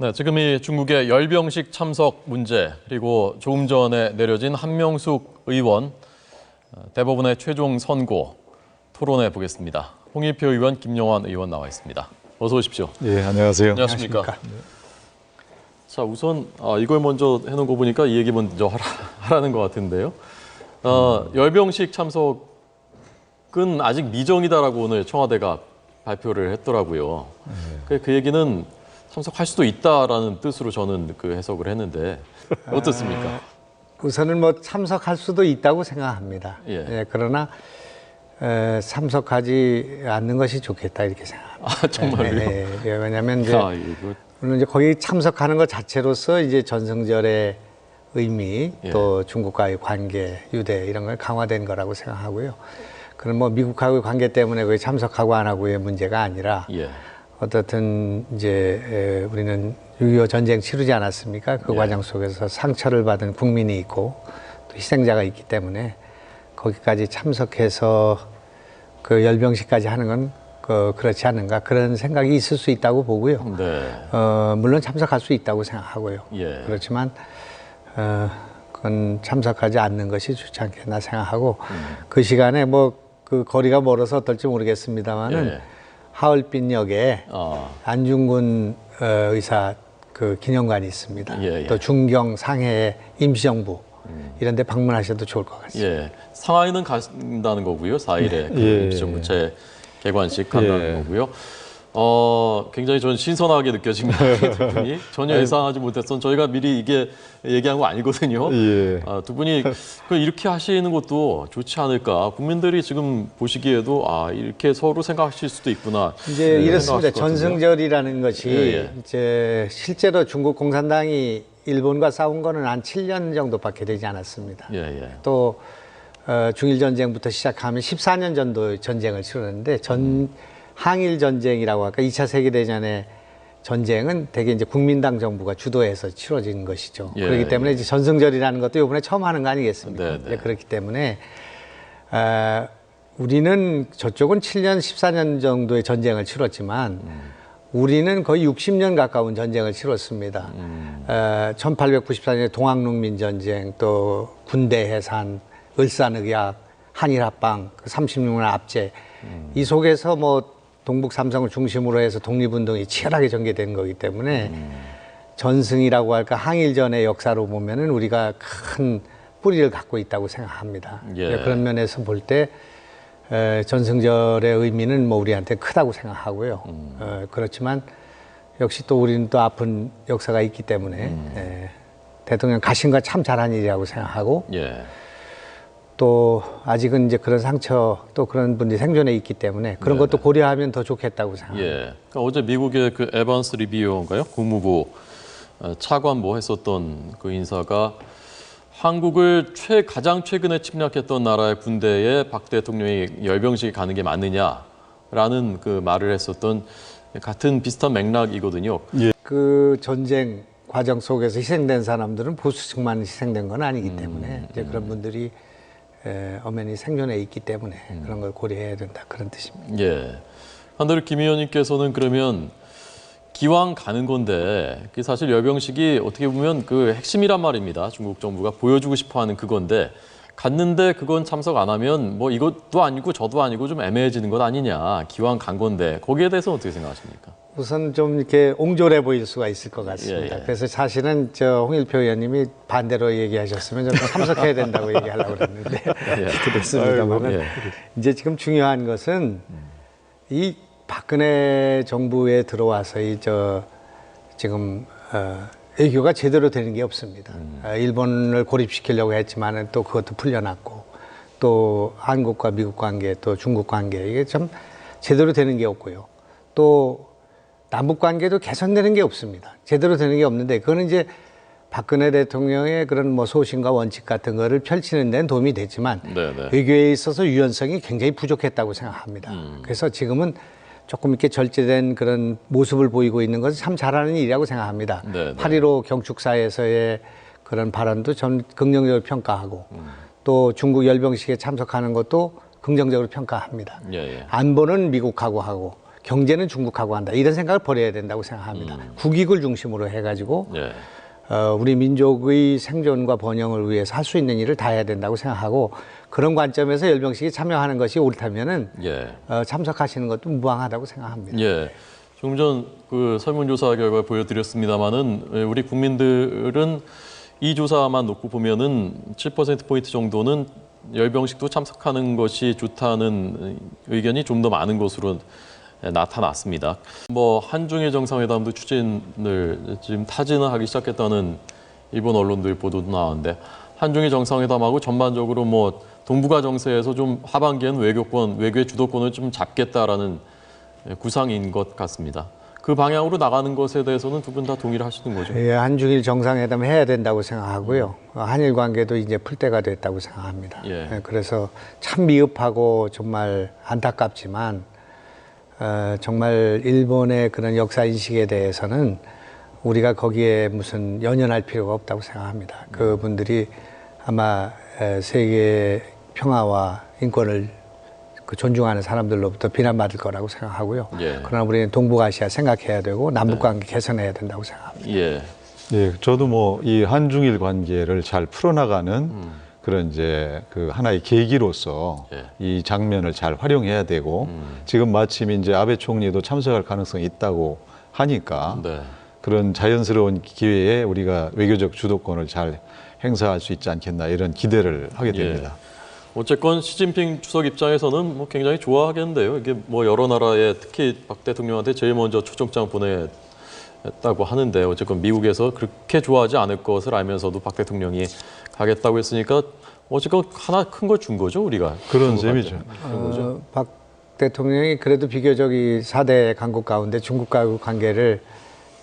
네, 지금 이 중국의 열병식 참석 문제 그리고 조금 전에 내려진 한명숙 의원 대법원의 최종 선고 토론해 보겠습니다. 홍일표 의원, 김영환 의원 나와 있습니다. 어서 오십시오. 예, 안녕하세요. 안녕하십니까. 네. 자, 우선 이걸 먼저 해놓은 거 보니까 이 얘기 먼저 하라는 것 같은데요. 열병식 참석은 아직 미정이다라고 오늘 청와대가 발표를 했더라고요. 그 얘기는 참석할 수도 있다라는 뜻으로 저는 그 해석을 했는데 어떻습니까? 우선은 뭐 참석할 수도 있다고 생각합니다. 예. 그러나 참석하지 않는 것이 좋겠다 이렇게 생각합니다. 아, 정말요? 왜냐하면 이제 물론 이제 거기 참석하는 것 자체로서 이제 전승절의 의미 또 중국과의 관계, 유대 이런 걸 강화된 거라고 생각하고요. 그럼 뭐 미국하고의 관계 때문에 거기 참석하고 안 하고의 문제가 아니라 어떻든 이제 우리는 6.25 전쟁 치르지 않았습니까? 그 과정 속에서 상처를 받은 국민이 있고 또 희생자가 있기 때문에 거기까지 참석해서 그 열병식까지 하는 건 그렇지 않는가 그런 생각이 있을 수 있다고 보고요. 네. 물론 참석할 수 있다고 생각하고요. 그렇지만 그건 참석하지 않는 것이 좋지 않겠나 생각하고 그 시간에 뭐 그 거리가 멀어서 어떨지 모르겠습니다만은 하얼빈역에 안중근 의사 그 기념관이 있습니다. 또 중경, 상해 임시정부 이런 데 방문하셔도 좋을 것 같습니다. 상하이는 간다는 거고요. 4일에 그 임시정부체 개관식 간다는 거고요. 굉장히 저는 신선하게 느껴집니다. 두 분이 전혀 예상하지 못했던 저희가 미리 이게 얘기한 거 아니거든요. 두 분이 이렇게 하시는 것도 좋지 않을까. 국민들이 지금 보시기에도 이렇게 서로 생각하실 수도 있구나. 이제 이렇습니다. 전승절이라는 것이 이제 실제로 중국 공산당이 일본과 싸운 거는 한 7년 정도밖에 되지 않았습니다. 또 중일 전쟁부터 시작하면 14년 정도 전쟁을 치렀는데 항일 전쟁이라고 할까 2차 세계대전의 전쟁은 대개 이제 국민당 정부가 주도해서 치러진 것이죠. 그렇기 때문에 이제 전승절이라는 것도 이번에 처음 하는 거 아니겠습니까? 그렇기 때문에 우리는 저쪽은 7년, 14년 정도의 전쟁을 치렀지만 우리는 거의 60년 가까운 전쟁을 치렀습니다. 1894년에 동학농민전쟁, 또 군대 해산, 을산의학, 한일합방, 36년 압제 이 속에서 뭐 동북 삼성을 중심으로 해서 독립운동이 치열하게 전개된 거기 때문에 전승이라고 할까 항일전의 역사로 보면은 우리가 큰 뿌리를 갖고 있다고 생각합니다. 그런 면에서 볼 때 전승절의 의미는 뭐 우리한테 크다고 생각하고요. 그렇지만 역시 또 우리는 또 아픈 역사가 있기 때문에 대통령 가신 거 참 잘한 일이라고 생각하고 또 아직은 이제 그런 상처 또 그런 분들이 생존해 있기 때문에 그런 것도 고려하면 더 좋겠다고 생각합니다. 그러니까 어제 미국의 그 에반스 리비오인가요? 국무부 차관보 했었던 그 인사가 한국을 가장 최근에 침략했던 나라의 군대에 박 대통령이 열병식에 가는 게 맞느냐라는 그 말을 했었던 같은 비슷한 맥락이거든요. 그 전쟁 과정 속에서 희생된 사람들은 보수층만 희생된 건 아니기 때문에 이제 그런 분들이 엄연히 생존해 있기 때문에 그런 걸 고려해야 된다 그런 뜻입니다. 한대로 김 의원님께서는 그러면 기왕 가는 건데 사실 열병식이 어떻게 보면 그 핵심이란 말입니다. 중국 정부가 보여주고 싶어하는 그건데 갔는데 그건 참석 안 하면 뭐 이것도 아니고 저도 아니고 좀 애매해지는 것 아니냐. 기왕 간 건데 거기에 대해서 어떻게 생각하십니까? 우선 좀 이렇게 옹졸해 보일 수가 있을 것 같습니다. 그래서 사실은 홍일표 의원님이 반대로 얘기하셨으면 저는 참석해야 된다고 얘기하려고 그랬는데 이렇게 됐습니다만 이제 지금 중요한 것은 이 박근혜 정부에 들어와서 지금 외교가 제대로 되는 게 없습니다. 일본을 고립시키려고 했지만은 또 그것도 풀려났고 또 한국과 미국 관계 또 중국 관계 이게 참 제대로 되는 게 없고요. 또 남북 관계도 개선되는 게 없습니다. 제대로 되는 게 없는데 그거는 이제 박근혜 대통령의 그런 뭐 소신과 원칙 같은 거를 펼치는 데는 도움이 됐지만 외교에 있어서 유연성이 굉장히 부족했다고 생각합니다. 그래서 지금은 조금 이렇게 절제된 그런 모습을 보이고 있는 것은 참 잘하는 일이라고 생각합니다. 8.15 경축사에서의 그런 발언도 전 긍정적으로 평가하고 또 중국 열병식에 참석하는 것도 긍정적으로 평가합니다. 안보는 미국하고 하고 경제는 중국하고 한다. 이런 생각을 버려야 된다고 생각합니다. 국익을 중심으로 해가지고 예. 우리 민족의 생존과 번영을 위해서 할 수 있는 일을 다 해야 된다고 생각하고 그런 관점에서 열병식에 참여하는 것이 옳다면은 예. 참석하시는 것도 무방하다고 생각합니다. 예. 조금 전 그 설문조사 결과 보여드렸습니다만은 우리 국민들은 이 조사만 놓고 보면은 7%포인트 정도는 열병식도 참석하는 것이 좋다는 의견이 좀 더 많은 것으로 나타났습니다. 뭐 한중일 정상회담도 추진을 지금 타진하기 시작했다는 일본 언론들 보도도 나왔는데 한중일 정상회담하고 전반적으로 뭐 동북아 정세에서 좀 하반기엔 외교의 주도권을 좀 잡겠다라는 구상인 것 같습니다. 그 방향으로 나가는 것에 대해서는 두 분 다 동의를 하시는 거죠? 예, 한중일 정상회담 해야 된다고 생각하고요. 한일 관계도 이제 풀 때가 됐다고 생각합니다. 예. 그래서 참 미흡하고 정말 안타깝지만 정말 일본의 그런 역사 인식에 대해서는 우리가 거기에 무슨 연연할 필요가 없다고 생각합니다. 그분들이 아마 세계 평화와 인권을 존중하는 사람들로부터 비난받을 거라고 생각하고요. 예. 그러나 우리는 동북아시아 생각해야 되고 남북관계 개선해야 된다고 생각합니다. 예. 예, 저도 뭐 이 한중일 관계를 잘 풀어나가는 그런 이제 그 하나의 계기로서 예. 이 장면을 잘 활용해야 되고 지금 마침 이제 아베 총리도 참석할 가능성이 있다고 하니까 네. 그런 자연스러운 기회에 우리가 외교적 주도권을 잘 행사할 수 있지 않겠나 이런 기대를 하게 됩니다. 예. 어쨌건 시진핑 주석 입장에서는 뭐 굉장히 좋아하겠는데요. 이게 뭐 여러 나라에 특히 박 대통령한테 제일 먼저 초청장 보냈다고 하는데 어쨌건 미국에서 그렇게 좋아하지 않을 것을 알면서도 박 대통령이 가겠다고 했으니까 어쨌건 하나 큰 걸 준 거죠, 우리가. 그런 셈이죠. 박 대통령이 그래도 비교적 이 4대 강국 가운데 중국과의 관계를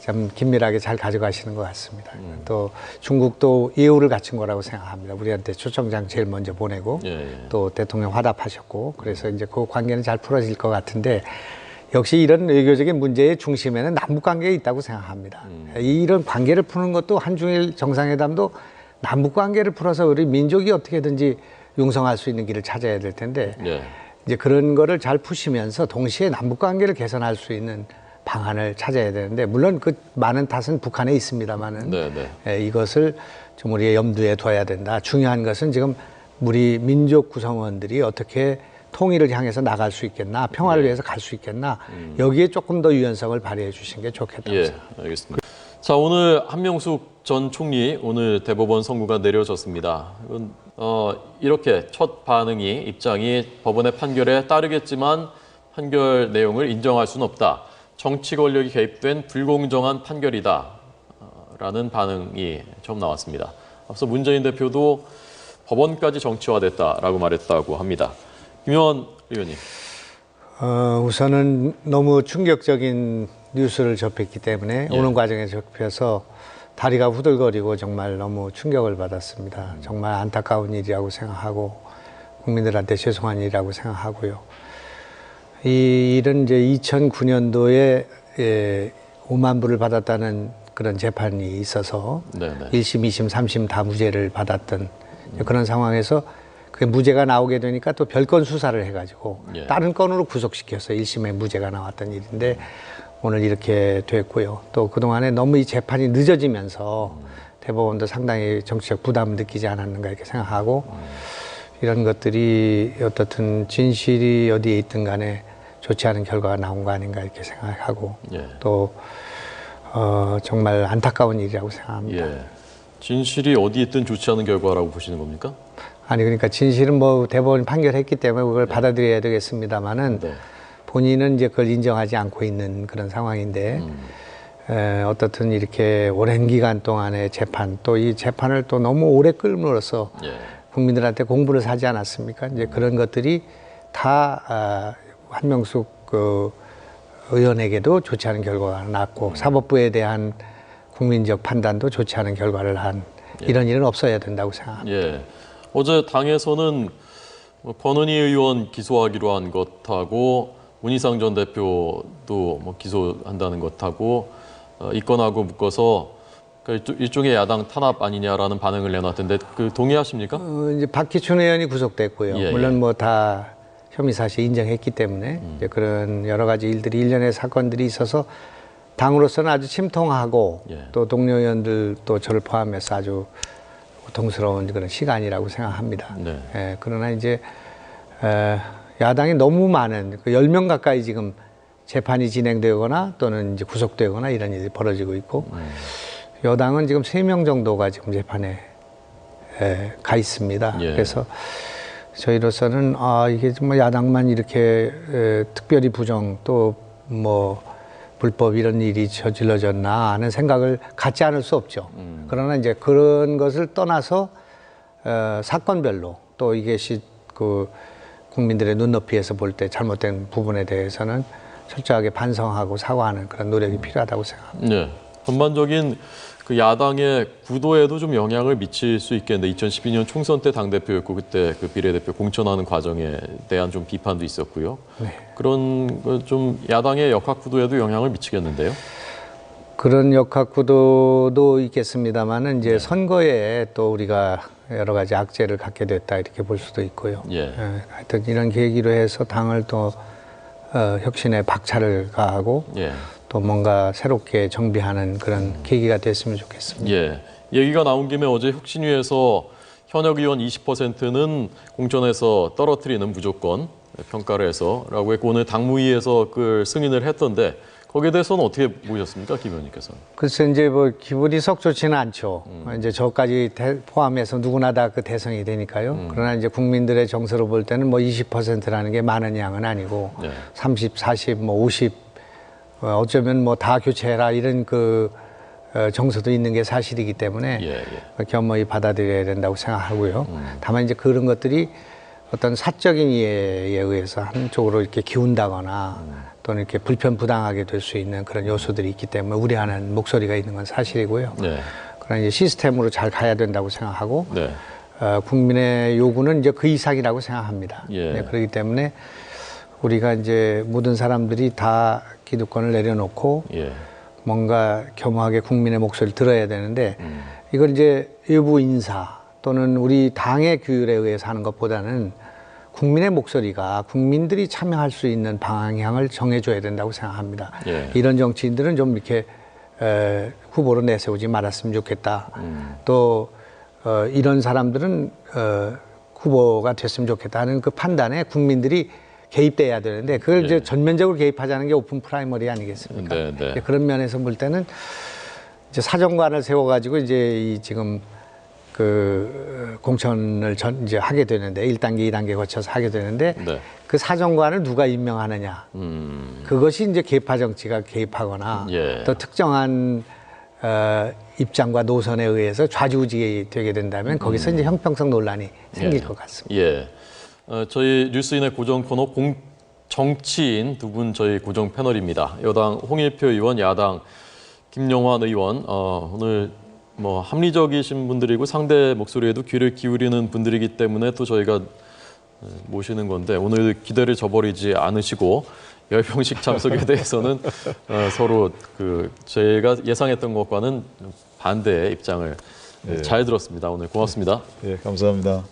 참 긴밀하게 잘 가져가시는 것 같습니다. 또 중국도 예우를 갖춘 거라고 생각합니다. 우리한테 초청장 제일 먼저 보내고 예. 또 대통령 화답하셨고 그래서 이제 그 관계는 잘 풀어질 것 같은데 역시 이런 외교적인 문제의 중심에는 남북 관계에 있다고 생각합니다. 이런 관계를 푸는 것도 한중일 정상회담도 남북 관계를 풀어서 우리 민족이 어떻게든지 융성할 수 있는 길을 찾아야 될 텐데 예. 이제 그런 거를 잘 푸시면서 동시에 남북 관계를 개선할 수 있는 방안을 찾아야 되는데 물론 그 많은 탓은 북한에 있습니다만은 네. 이것을 좀 우리의 염두에 둬야 된다. 중요한 것은 지금 우리 민족 구성원들이 어떻게 통일을 향해서 나갈 수 있겠나, 평화를 위해서 갈 수 있겠나 여기에 조금 더 유연성을 발휘해 주신 게 좋겠다고 예, 생각합니다. 알겠습니다. 자, 오늘 한명숙 전 총리 오늘 대법원 선고가 내려졌습니다. 이렇게 첫 입장이 법원의 판결에 따르겠지만 판결 내용을 인정할 수는 없다. 정치 권력이 개입된 불공정한 판결이다. 라는 반응이 처음 나왔습니다. 앞서 문재인 대표도 법원까지 정치화됐다라고 말했다고 합니다. 김영원 의원님. 우선은 너무 충격적인 뉴스를 접했기 때문에 예. 오는 과정에 접해서 다리가 후들거리고 정말 너무 충격을 받았습니다. 정말 안타까운 일이라고 생각하고 국민들한테 죄송한 일이라고 생각하고요. 이 일은 이제 2009년도에 5만 불을 받았다는 그런 재판이 있어서 네네. 1심, 2심, 3심 다 무죄를 받았던 그런 상황에서 그게 무죄가 나오게 되니까 또 별건 수사를 해가지고 예. 다른 건으로 구속시켜서 1심에 무죄가 나왔던 일인데 오늘 이렇게 됐고요. 또 그동안에 너무 이 재판이 늦어지면서 대법원도 상당히 정치적 부담을 느끼지 않았는가 이렇게 생각하고 이런 것들이 어떻든 진실이 어디에 있든 간에 좋지 않은 결과가 나온 거 아닌가 이렇게 생각하고 예. 또 정말 안타까운 일이라고 생각합니다. 예. 진실이 어디 있든 좋지 않은 결과라고 보시는 겁니까? 아니 그러니까 진실은 뭐 대법원이 판결했기 때문에 그걸 받아들여야 되겠습니다만은 네. 본인은 이제 그걸 인정하지 않고 있는 그런 상황인데 어떻든 이렇게 오랜 기간 동안의 재판 또 이 재판을 또 너무 오래 끌므로써 예. 국민들한테 공부를 사지 않았습니까? 이제 그런 것들이 다 한명숙 그 의원에게도 좋지 않은 결과가 났고 사법부에 대한 국민적 판단도 좋지 않은 결과를 한 이런 일은 없어야 된다고 생각합니다. 예. 어제 당에서는 권은희 의원 기소하기로 한 것하고 문희상 전 대표도 뭐 기소한다는 것하고 이건하고 묶어서 일종의 야당 탄압 아니냐라는 반응을 내놨던데 그 동의하십니까? 이제 박기춘 의원이 구속됐고요. 예, 물론 예. 뭐 다 혐의 사실 인정했기 때문에 이제 그런 여러 가지 일들이 일련의 사건들이 있어서 당으로서는 아주 침통하고 예. 또 동료 의원들 또 저를 포함해서 아주 고통스러운 그런 시간이라고 생각합니다. 네. 예, 그러나 이제 야당이 너무 많은 그 10명 가까이 지금 재판이 진행되거나 또는 이제 구속되거나 이런 일이 벌어지고 있고 여당은 지금 3명 정도가 지금 재판에 가 있습니다. 예. 그래서 저희로서는 이게 정말 야당만 이렇게 특별히 부정 또 뭐 불법 이런 일이 저질러졌나 하는 생각을 갖지 않을 수 없죠. 그러나 이제 그런 것을 떠나서 사건별로 또 이것이 그 국민들의 눈높이에서 볼 때 잘못된 부분에 대해서는 철저하게 반성하고 사과하는 그런 노력이 필요하다고 생각합니다. 네. 전반적인 그 야당의 구도에도 좀 영향을 미칠 수 있겠는데 2012년 총선 때 당대표였고 그때 그 비례대표 공천하는 과정에 대한 좀 비판도 있었고요. 네. 그런 좀 야당의 역학 구도에도 영향을 미치겠는데요. 그런 역학 구도도 있겠습니다만은 이제 선거에 또 우리가 여러 가지 악재를 갖게 됐다 이렇게 볼 수도 있고요. 예. 하여튼 이런 계기로 해서 당을 또 혁신에 박차를 가하고 예. 또 뭔가 새롭게 정비하는 그런 계기가 됐으면 좋겠습니다. 예. 얘기가 나온 김에 어제 혁신위에서 현역 의원 20%는 공천에서 떨어뜨리는 무조건 평가를 해서라고 했고 오늘 당무위에서 그 승인을 했던데 거기에 대해서는 어떻게 보셨습니까, 김 의원님께서는? 글쎄 이제 뭐 기분이 썩 좋지는 않죠. 이제 저까지 포함해서 누구나 다 그 대상이 되니까요. 그러나 이제 국민들의 정서로 볼 때는 뭐 20%라는 게 많은 양은 아니고 네. 30, 40, 뭐 50, 어쩌면 뭐 다 교체해라 이런 그 정서도 있는 게 사실이기 때문에 예. 겸허히 받아들여야 된다고 생각하고요. 다만 이제 그런 것들이 어떤 사적인 이해에 의해서 한쪽으로 이렇게 기운다거나 또는 이렇게 불편부당하게 될 수 있는 그런 요소들이 있기 때문에 우려하는 목소리가 있는 건 사실이고요. 네. 그러나 이제 시스템으로 잘 가야 된다고 생각하고 네. 국민의 요구는 이제 그 이상이라고 생각합니다. 예. 네, 그렇기 때문에 우리가 이제 모든 사람들이 다 기득권을 내려놓고 예. 뭔가 겸허하게 국민의 목소리를 들어야 되는데 이걸 이제 일부 인사 또는 우리 당의 규율에 의해서 하는 것보다는 국민의 목소리가 국민들이 참여할 수 있는 방향을 정해줘야 된다고 생각합니다. 예. 이런 정치인들은 좀 이렇게 후보로 내세우지 말았으면 좋겠다. 또 이런 사람들은 후보가 됐으면 좋겠다 하는 그 판단에 국민들이 개입돼야 되는데 그걸 이제 전면적으로 개입하자는 게 오픈 프라이머리 아니겠습니까? 네. 그런 면에서 볼 때는 이제 사정관을 세워가지고 이제 이 지금 그 공천을 이제 하게 되는데 1단계, 2단계 거쳐서 하게 되는데 네. 그 사정관을 누가 임명하느냐 그것이 이제 계파 정치가 개입하거나 예. 또 특정한 입장과 노선에 의해서 좌지우지 되게 된다면 거기서 이제 형평성 논란이 생길 것 같습니다. 예. 저희 뉴스인의 고정 코너 정치인 두 분 저희 고정 패널입니다. 여당 홍일표 의원, 야당 김영환 의원. 오늘 뭐 합리적이신 분들이고 상대 목소리에도 귀를 기울이는 분들이기 때문에 또 저희가 모시는 건데 오늘 기대를 저버리지 않으시고 10명씩 참석에 대해서는 서로 그 제가 예상했던 것과는 반대의 입장을 잘 들었습니다. 오늘 고맙습니다. 예, 감사합니다.